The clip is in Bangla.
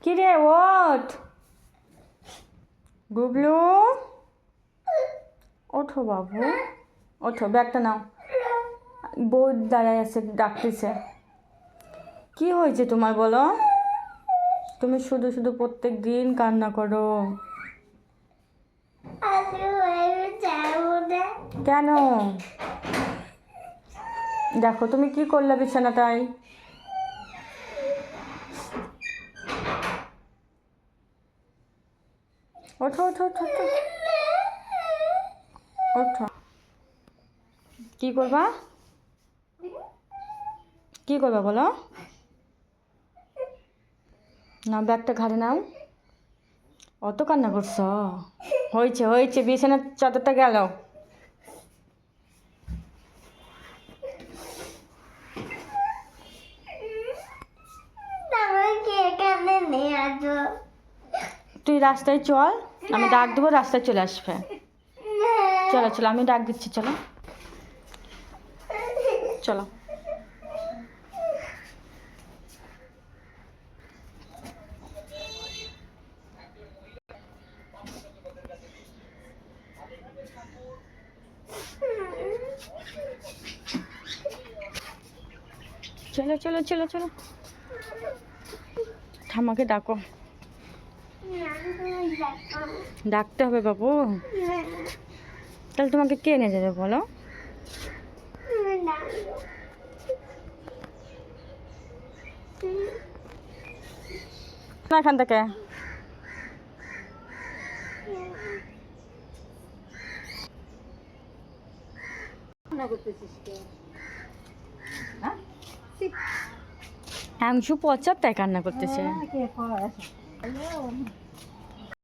কি রে ওঠ, গুবলু ওঠো বাবু, ওঠো, ব্যাগটা নাও। বউ দাঁড়ায় আছে, ডাকতেছে। কি হয়েছে তোমার বলো? তুমি শুধু শুধু প্রত্যেক দিন কান্না করো কেন? দেখো তুমি কি করলে বিছানাটায়। ওঠো ওঠো ওঠো ওঠো ওঠো। কি করবা, কি করবা বলো? না, ব্যাগটা ঘাড়ে নাও। অত কান্না করছো? হয়েছে হয়েছে, বিছানার চাদরটা গেল। তুই রাস্তায় চল, আমি ডাক দেবো, রাস্তায় চলে আসবে। চলো চলো, আমি ডাক দিচ্ছি, চলো চলো। চলো চলো চলো চলো, ঠাম্মাকে ডাকো। ডাকতে হবে বাবু। তাহলে তোমাকে কে এনে যাবে বলো? না, এখান থেকে অংশু পচার তাই কান্না করতেছে।